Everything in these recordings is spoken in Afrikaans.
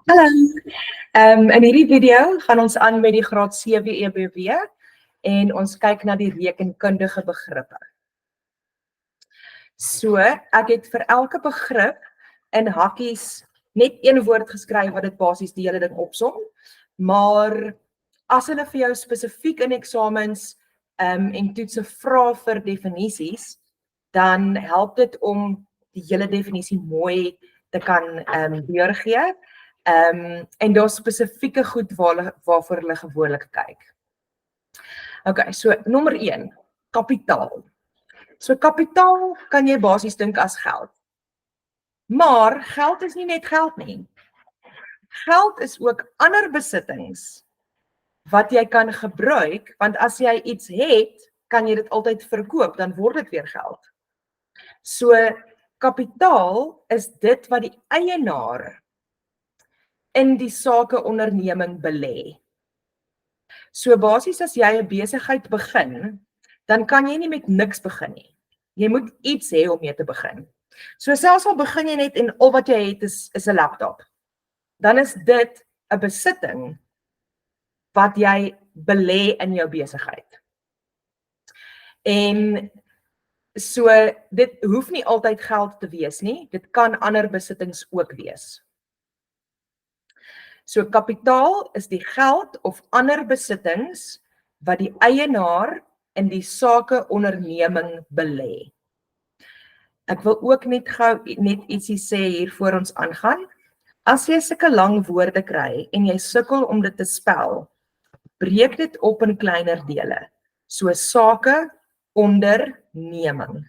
Hallo. In hierdie video gaan ons aan met die graad 7 EBW en ons kyk na die rekenkundige begrippe. So, ek het vir elke begrip in hakkies net een woord geskryf wat dit basies die hele ding opsom, maar as hulle vir jou spesifiek in eksamens en toetse vra vir definisies, dan help dit om die hele definisie mooi te kan deurgee. En daar spesifieke goed waarvoor hulle gewoonlik kyk. Okay, so nommer 1, kapitaal. So kapitaal kan jy basies dink as geld. Maar geld is nie net geld nie. Geld is ook ander besittings wat jy kan gebruik, want as jy iets het, kan jy dit altyd verkoop, dan word dit weer geld. So kapitaal is dit wat die eienaar in die sakeonderneming belê. So basies as jy 'n besigheid begin, dan kan jy nie met niks begin nie. Jy moet iets hê om mee te begin. So selfs al begin jy net en al wat jy het is 'n laptop, dan is dit 'n besitting wat jy belê in jou besigheid. En so dit hoef nie altyd geld te wees nie, dit kan ander besittings ook wees. So kapitaal is die geld of ander besittings wat die eienaar in die sakeonderneming belê. Ek wil ook net ietsie sê hier voor ons aangaan. As jy sulke lang woorde kry en jy sukkel om dit te spel, breek dit op in kleiner dele, so sake onderneming.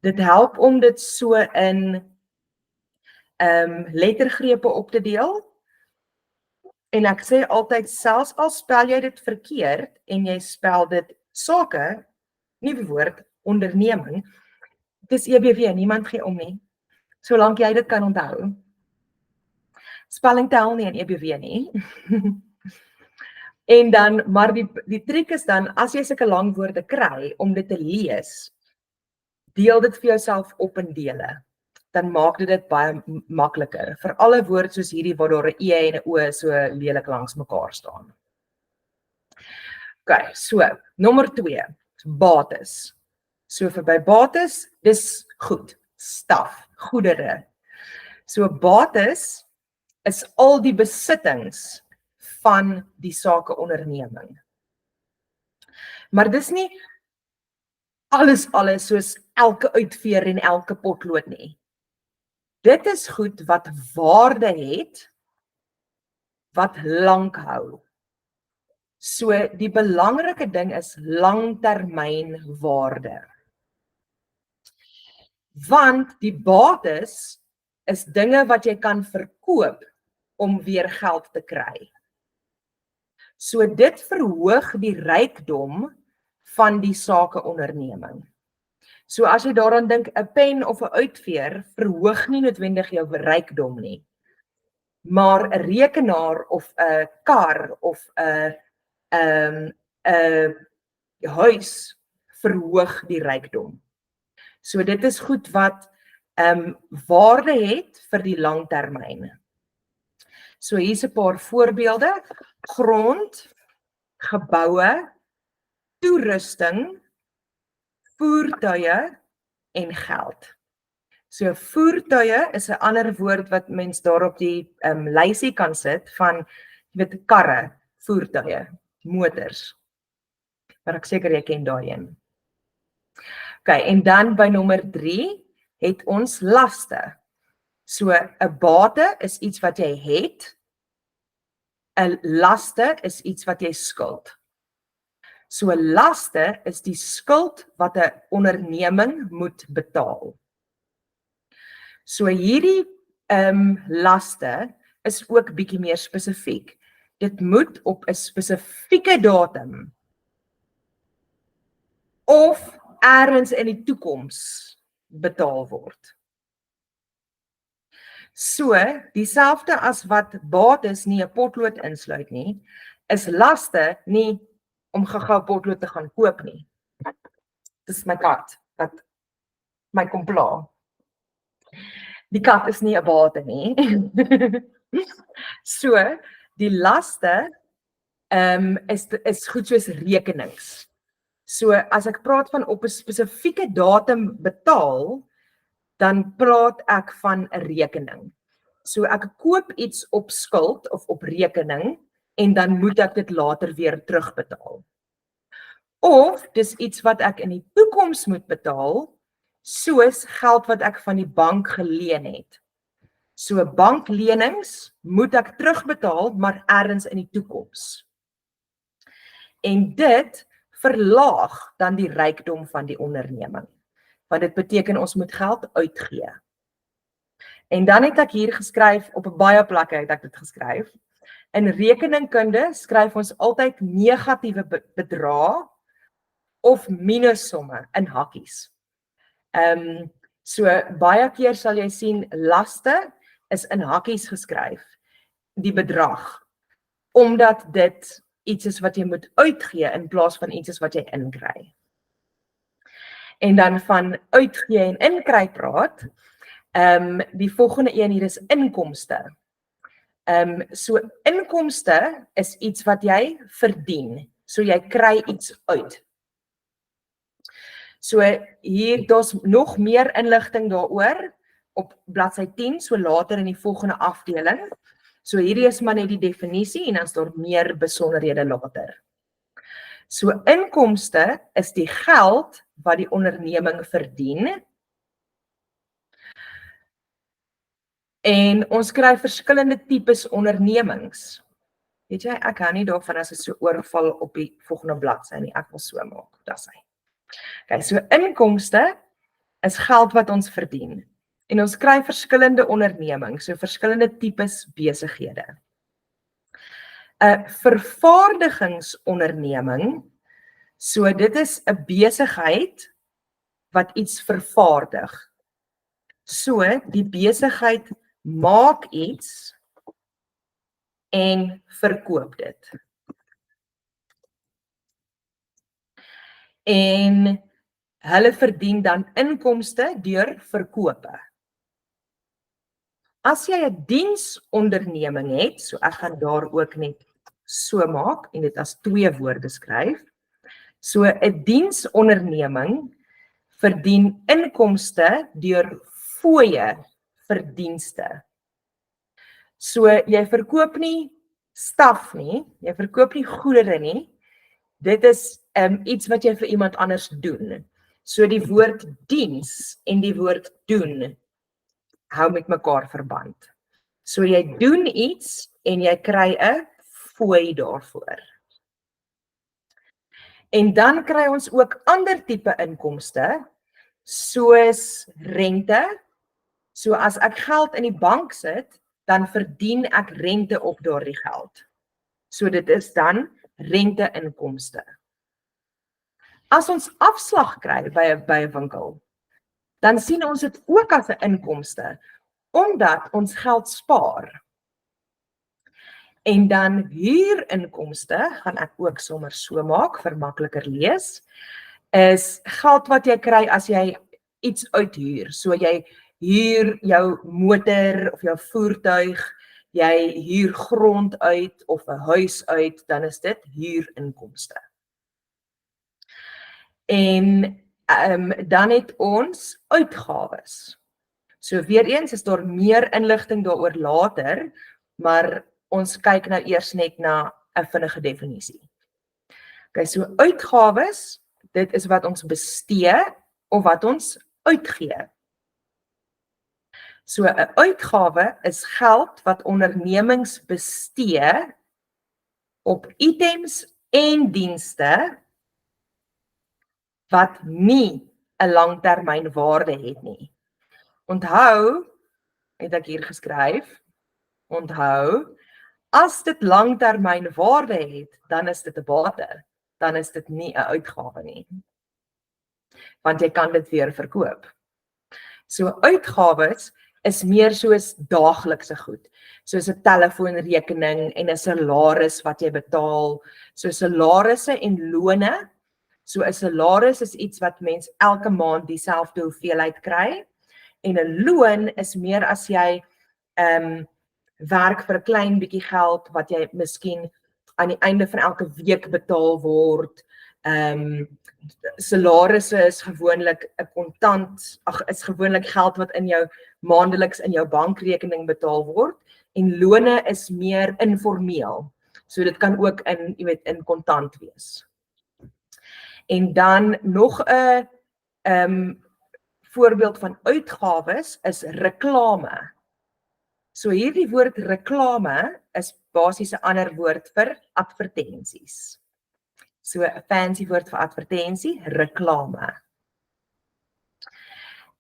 Dit help om dit so in lettergrepe op te deel. En ek sê altyd, selfs al spel jy dit verkeerd en jy spel dit sake, nie woord, onderneming, dit is EBW, niemand gee om nie, solank jy dit kan onthou. Spelling tel nie in EBW nie. En dan, maar die triek is dan, as jy sulke lang woorde kry om dit te lees, deel dit vir jouself op in dele. Dan maak dit baie makliker. Vir alle woord soos hierdie waar daar 'n E en 'n O so lelik langs mekaar staan. Okay, so, nommer 2, bates. So vir by bates, dis goed, staf, goedere. So bates is al die besittings van die sakeonderneming. Maar dis nie alles soos elke uitveer en elke potlood nie. Dit is goed wat waarde het, wat lank hou. So die belangrike ding is langtermyn waarde. Want die bates is dinge wat jy kan verkoop om weer geld te kry. So dit verhoog die rykdom van die sakeonderneming. So as jy daaraan dink, 'n pen of 'n uitveer verhoog nie noodwendig jou rykdom nie. Maar 'n rekenaar of 'n kar of 'n huis verhoog die rykdom. So dit is goed wat waarde het vir die langtermyn. So hier's 'n paar voorbeelde: grond, geboue, toerusting, voertuie en geld. So voertuie is 'n ander woord wat mens daar op die lysie kan sit van, jy weet, karre, voertuie, motors. Maar ek seker jy ken daai een. Okay, en dan by nommer 3 het ons laste. So 'n bate is iets wat jy het, 'n laste is iets wat jy skuld. So laste is die skuld wat 'n onderneming moet betaal. So hierdie laste is ook bietjie meer spesifiek. Dit moet op 'n spesifieke datum of ergens in die toekoms betaal word. So, dieselfde as wat bates nie 'n potlood insluit nie, is laste nie om gou-gou potlood te gaan koop nie. Dis my kat, wat my kom pla. Die kat is nie 'n bate nie. So, die laste is goed soos rekenings. So, as ek praat van op 'n spesifieke datum betaal, dan praat ek van 'n rekening. So, ek koop iets op skuld of op rekening en dan moet ek dit later weer terugbetaal. Of dis iets wat ek in die toekoms moet betaal, soos geld wat ek van die bank geleen het. So banklenings moet ek terugbetaal, maar ergens in die toekoms. En dit verlaag dan die rykdom van die onderneming. Want dit beteken ons moet geld uitgee. En dan het ek hier geskryf, op 'n baie plekke het ek dit geskryf. In rekeningkunde skryf ons altyd negatiewe bedrae of minussomme in hakkies. So baie keer sal jy sien laste is in hakkies geskryf, die bedrag, omdat dit iets is wat jy moet uitgee in plaas van iets is wat jy inkry. En dan van uitgee en inkry praat, die volgende een hier is inkomste. So inkomste is iets wat jy verdien, so jy kry iets uit. So hier, daar's nog meer inligting daaroor op bladsy 10, so later in die volgende afdeling. So hierdie is maar net die definisie en dan is daar meer besonderhede later. So inkomste is die geld wat die onderneming verdien. En ons kry verskillende tipes ondernemings. Weet jy, ek hou nie daarvan as dit so oorval op die volgende bladsy nie, ek wil so maak, dis hy. Okay, so inkomste is geld wat ons verdien. En ons kry verskillende ondernemings, so verskillende tipes besighede. 'n Vervaardigingsonderneming, so dit is 'n besigheid wat iets vervaardig. So die besigheid maak iets en verkoop dit. En hulle verdien dan inkomste deur verkope. As jy 'n diensonderneming het, so ek gaan daar ook net so maak en dit as 2 woorde skryf. So 'n diensonderneming verdien inkomste deur fooie verdienste. So jy verkoop nie staf nie, jy verkoop nie goedere nie. Dit is iets wat jy vir iemand anders doen. So die woord diens en die woord doen hou met mekaar verband. So jy doen iets en jy kry 'n fooi daarvoor. En dan kry ons ook ander tipe inkomste, soos rente. So as ek geld in die bank sit, dan verdien ek rente op daardie geld. So dit is dan rente-inkomste. As ons afslag kry by 'n winkel, dan sien ons dit ook as 'n inkomste, omdat ons geld spaar. En dan huurinkomste, gaan ek ook sommer so maak, vir makliker lees, is geld wat jy kry as jy iets uithuur. So jy huur jou motor of jou voertuig, jy huur grond uit of 'n huis uit, dan is dit huurinkomste. En dan het ons uitgawes. So weer eens is daar meer inligting daaroor later, maar ons kyk nou eers net na 'n vinnige definisie. Okay, so uitgawes, dit is wat ons bestee of wat ons uitgee. So 'n uitgawe is geld wat ondernemings bestee op items en dienste wat nie 'n langtermynwaarde het nie. Onthou, het ek hier geskryf, onthou, as dit langtermynwaarde het, dan is dit 'n bate, dan is dit nie 'n uitgawe nie. Want jy kan dit weer verkoop. So uitgawes is meer soos daaglikse goed, soos 'n telefoonrekening en 'n salaris wat jy betaal, so salarisse en lone. So 'n salaris is iets wat mens elke maand dieselfde hoeveelheid kry, en 'n loon is meer as jy werk vir 'n klein bietjie geld wat jy miskien aan die einde van elke week betaal word. Salarisse is gewoonlik 'n kontant, is gewoonlik geld wat in jou maandeliks in jou bankrekening betaal word en lone is meer informeel. So dit kan ook in kontant wees. En dan nog 'n voorbeeld van uitgawes is reklame. So hierdie woord reklame is basies 'n ander woord vir advertensies. So 'n fancy woord vir advertensie, reklame.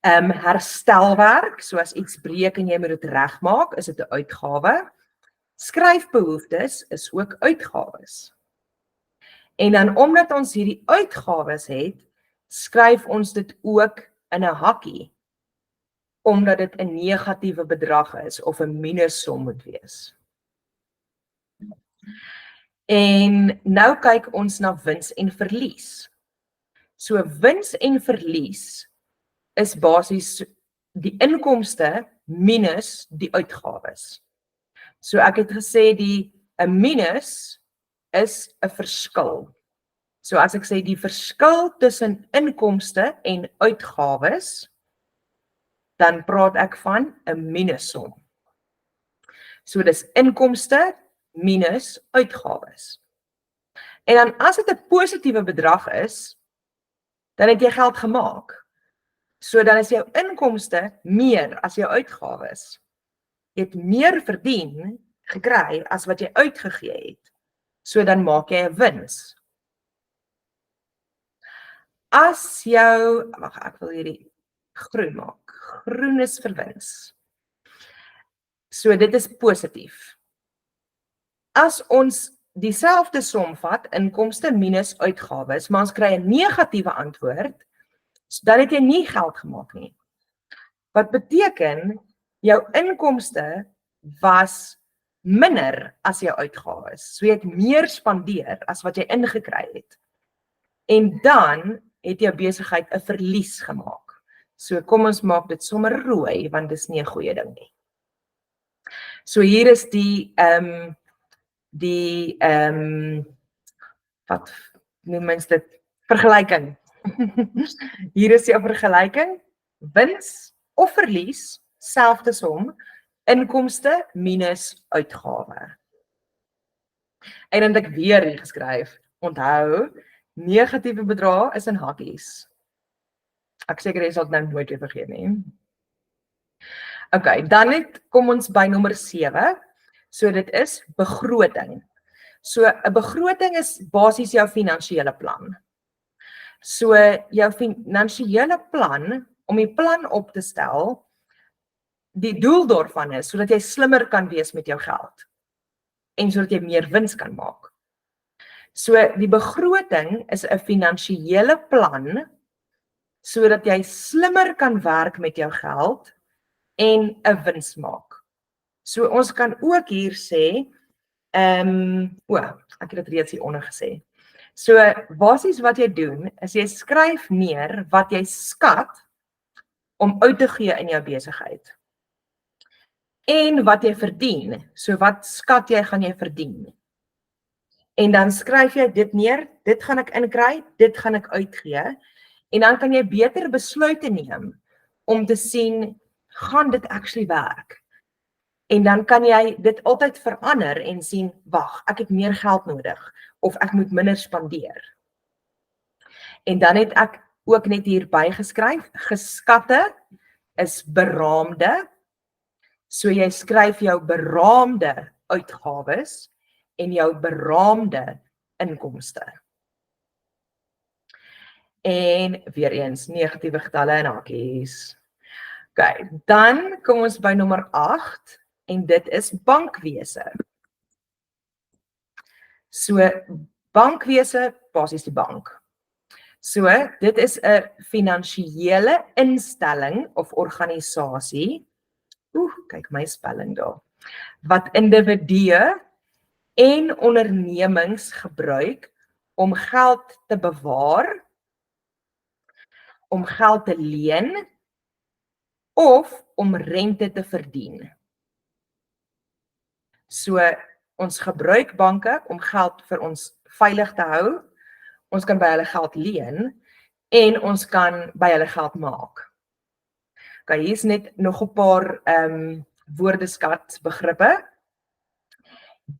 Herstelwerk, so as iets breek en jy moet dit regmaak, is dit 'n uitgawe. Skryfbehoeftes is ook uitgawes. En dan omdat ons hierdie uitgawes het, skryf ons dit ook in 'n hakkie, omdat dit 'n negatiewe bedrag is of 'n minussom moet wees. En nou kyk ons na wins en verlies. So wins en verlies is basies die inkomste minus die uitgawes. So ek het gesê 'n minus is 'n verskil. So as ek sê die verskil tussen inkomste en uitgawes, dan praat ek van 'n minussom. So dis inkomste minus uitgawes. En dan as dit 'n positiewe bedrag is, dan het jy geld gemaak. So dan is jou inkomste meer as jou uitgawes. Jy het meer verdien gekry as wat jy uitgegee het. So dan maak jy 'n wins. As jou, wag, ek wil hierdie groen maak. Groen is vir wins. So dit is positief. As ons dieselfde som vat, inkomste minus uitgawes, maar ons kry 'n negatiewe antwoord, dan het jy nie geld gemaak nie. Wat beteken jou inkomste was minder as jou uitgawes. So jy het meer spandeer as wat jy ingekry het. En dan het jou besigheid 'n verlies gemaak. So kom ons maak dit sommer rooi, want dis nie 'n goeie ding nie. So hier is wat noem mens dit? Vergelyking. Hier is die vergelyking. Wins of verlies, selfde som, inkomste minus uitgawe. En dan het ek weer hier geskryf, onthou, negatiewe bedrae is in hakkies. Ek seker jy sal dit nou nooit weer vergeet nie. Okay, dan kom ons by nommer 7. So dit is begroting. So 'n begroting is basies jou finansiële plan. So jou finansiële plan, om die plan op te stel, die doel daarvan is sodat jy slimmer kan wees met jou geld en sodat jy meer wins kan maak. So die begroting is 'n finansiële plan sodat jy slimmer kan werk met jou geld en 'n wins maak. So ons kan ook hier sê, ek het dit reeds hieronder gesê. So basies wat jy doen, is jy skryf neer wat jy skat om uit te gee in jou besigheid. En wat jy verdien, so wat skat jy gaan jy verdien. En dan skryf jy dit neer, dit gaan ek inkry, dit gaan ek uitgee. En dan kan jy beter besluite neem om te sien, gaan dit actually werk? En dan kan jy dit altyd verander en sien, wag, ek het meer geld nodig, of ek moet minder spandeer. En dan het ek ook net hier bygeskryf, geskatte is beraamde. So jy skryf jou beraamde uitgawes en jou beraamde inkomste. En weer eens, negatiewe getalle in hakies. Okay, dan kom ons by nommer 8 en dit is bankwese. So bankwese, basies die bank. So dit is 'n finansiële instelling of organisasie. Kyk my spelling daar. Wat individue en ondernemings gebruik om geld te bewaar, om geld te leen of om rente te verdien. So ons gebruik banke om geld vir ons veilig te hou. Ons kan by hulle geld leen en ons kan by hulle geld maak. Okay, hier is net nog 'n paar woordeskat begrippe.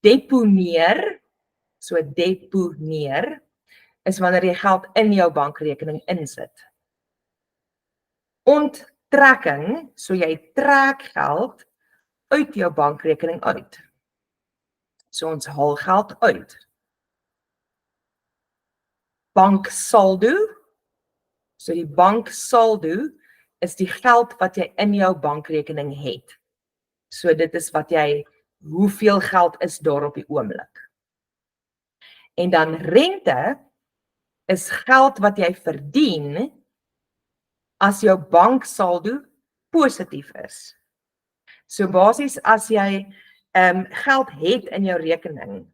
Deponeer, so deponeer, is wanneer jy geld in jou bankrekening insit. Onttrekking, so jy trek geld uit jou bankrekening uit. So ons haal geld uit. Banksaldo, so die banksaldo is die geld wat jy in jou bankrekening het. So dit is wat jy, hoeveel geld is daar op die oomblik. En dan rente is geld wat jy verdien as jou banksaldo positief is. So basies as jy geld het in jou rekening,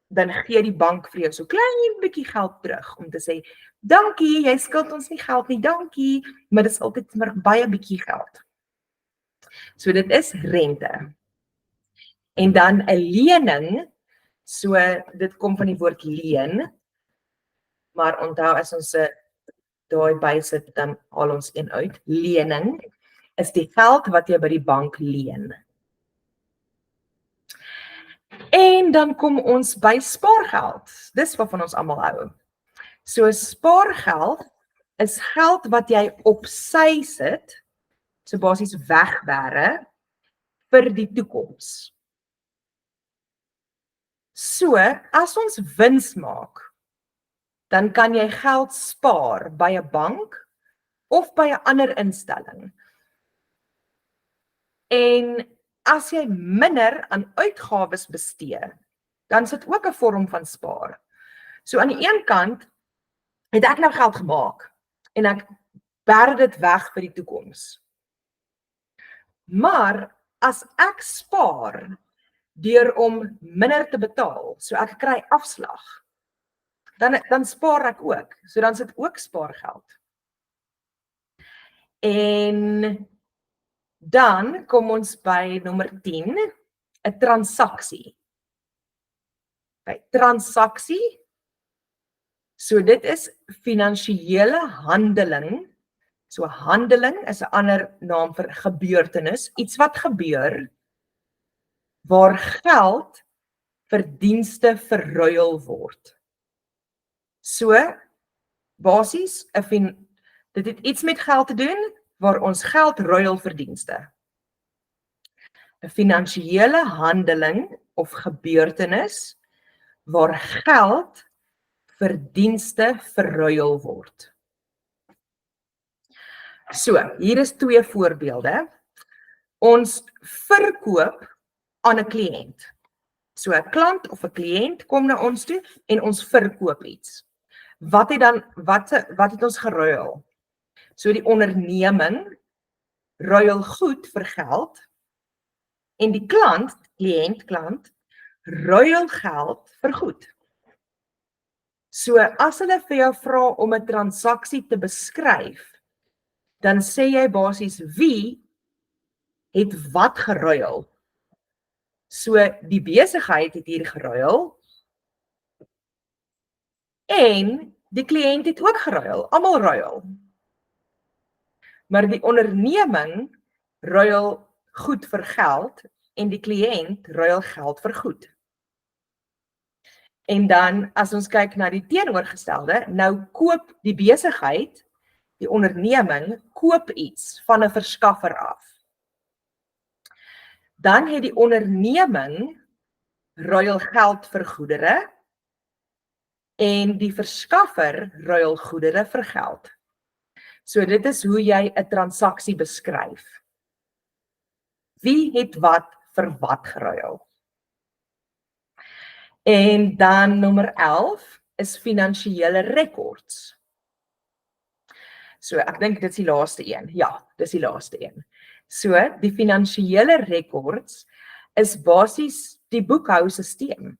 dan gee die bank vir jou so klein bietjie geld terug om te sê, dankie, jy skuld ons nie geld nie, dankie, maar dit is altyd maar baie bietjie geld. So dit is rente. En dan 'n lening, so dit kom van die woord leen, maar onthou as ons daai bysit, dan haal ons een uit. Lening is die geld wat jy by die bank leen. En dan kom ons by spaargeld. Dis waarvan ons almal hou. So spaargeld is geld wat jy op sy sit, so basies wegbere vir die toekoms. So as ons wins maak, dan kan jy geld spaar by 'n bank of by 'n ander instelling. En as jy minder aan uitgawes bestee, dan is dit ook 'n vorm van spaar. So aan die een kant het ek nou geld gemaak en ek berg dit weg vir die toekoms. Maar as ek spaar deur om minder te betaal, so ek kry afslag, dan spaar ek ook. So dan is dit ook spaargeld. En dan kom ons by nommer 10, 'n transaksie. By transaksie, so dit is finansiële handeling. So handeling is 'n ander naam vir gebeurtenis, iets wat gebeur, waar geld vir dienste verruil word. So, basies, dit het iets met geld te doen, waar ons geld ruil vir dienste. 'n Finansiële handeling of gebeurtenis, waar geld vir dienste verruil word. So, hier is 2 voorbeelde. Ons verkoop aan 'n kliënt. So 'n klant of 'n kliënt kom na ons toe en ons verkoop iets. Wat het ons geruil? So die onderneming ruil goed vir geld en die kliënt, ruil geld vir goed. So as hulle vir jou vra om 'n transaksie te beskryf, dan sê jy basies wie het wat geruil. So die besigheid het hier geruil en die kliënt het ook geruil, almal ruil. Maar die onderneming ruil goed vir geld en die kliënt ruil geld vir goed. En dan as ons kyk na die teenoorgestelde, nou koop die besigheid, die onderneming koop iets van 'n verskaffer af. Dan het die onderneming ruil geld vir goedere en die verskaffer ruil goedere vir geld. So dit is hoe jy 'n transaksie beskryf. Wie het wat vir wat geruil? En dan nommer 11 is finansiële rekords. So ek dink dit is die laaste een. Ja, dis die laaste een. So die finansiële rekords is basies die boekhousisteem.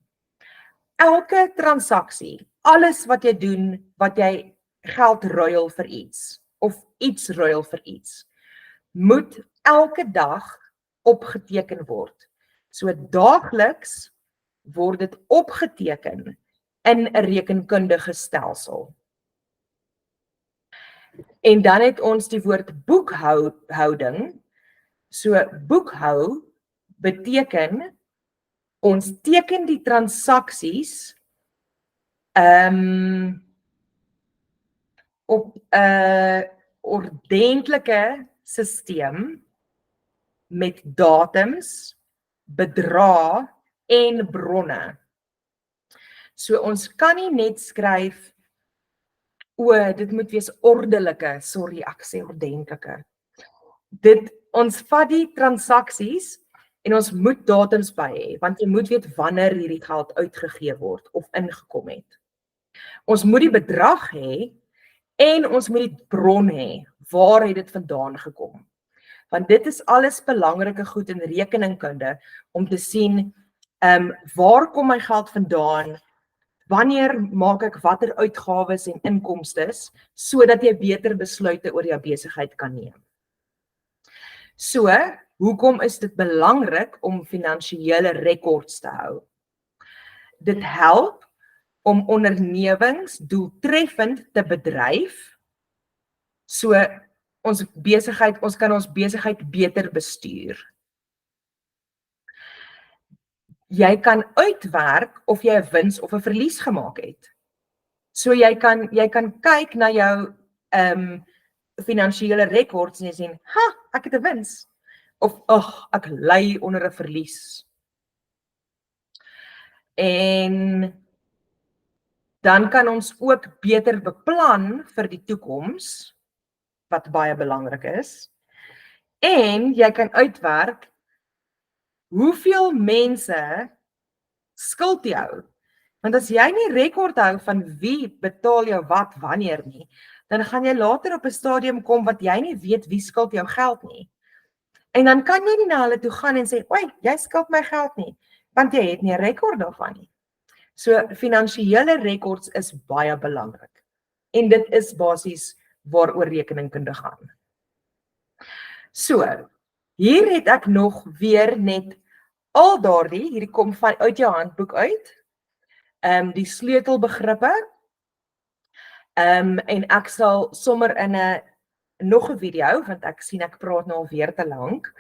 Elke transaksie, alles wat jy doen, wat jy geld ruil vir iets of iets ruil vir iets, moet elke dag opgeteken word. So daagliks word dit opgeteken in 'n rekenkundige stelsel. En dan het ons die woord boekhouding. So boekhou beteken ons teken die transaksies op 'n ordentlike stelsel met datums, bedrae en bronne. So ons kan nie net skryf dit moet wees ordelike, sorry, ek sê ordentlike. Ons vat die transaksies en ons moet datums by hê, want jy moet weet wanneer hierdie geld uitgegee word of ingekom het. Ons moet die bedrag hê en ons moet die bron hê. Waar het dit vandaan gekom? Want dit is alles belangrike goed in rekeningkunde om te sien waar kom my geld vandaan? Wanneer maak ek watter uitgawes en inkomstes sodat jy beter besluite oor jou besigheid kan neem? So, hoekom is dit belangrik om finansiële rekords te hou? Dit help om ondernemings doeltreffend te bedryf. So ons kan ons besigheid beter bestuur. Jy kan uitwerk of jy 'n wins of 'n verlies gemaak het. So jy kan kyk na jou finansiële rekords en jy sien, ek het 'n wins of ek ly onder 'n verlies. En dan kan ons ook beter beplan vir die toekoms, wat baie belangrik is. En jy kan uitwerk hoeveel mense skuld jou. Want as jy nie rekord hou van wie betaal jou wat wanneer nie, dan gaan jy later op 'n stadium kom wat jy nie weet wie skuld jou geld nie. En dan kan jy nie na hulle toe gaan en sê, "Oei, jy skuld my geld nie," want jy het nie 'n rekord daarvan nie. So finansiële rekords is baie belangrik. En dit is basies waaroor rekeningkunde gaan. So, hier het ek nog weer net al hierdie kom uit jou handboek uit, die sleutelbegrippe, en ek sal sommer in nog 'n video, want ek sien ek praat nou alweer te lank,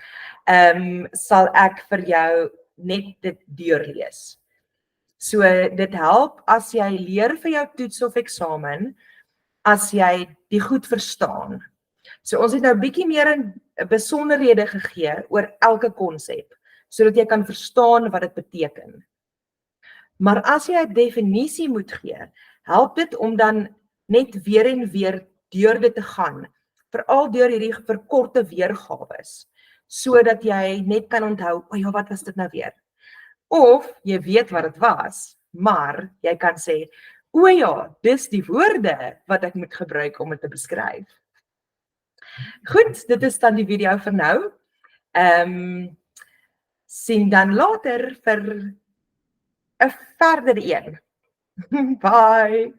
sal ek vir jou net dit deurlees. So dit help as jy leer vir jou toets of eksamen, as jy die goed verstaan. So ons het nou 'n bietjie meer in besonderhede gegee oor elke konsep, sodat jy kan verstaan wat dit beteken. Maar as jy 'n definisie moet gee, help dit om dan net weer en weer deur dit te gaan, veral deur hierdie verkorte weergawes, sodat jy net kan onthou, ja, wat was dit nou weer? Of jy weet wat dit was, maar jy kan sê, ja, dis die woorde wat ek moet gebruik om dit te beskryf. Goed, dit is dan die video vir nou. Sien dan later vir 'n verdere een. Bye!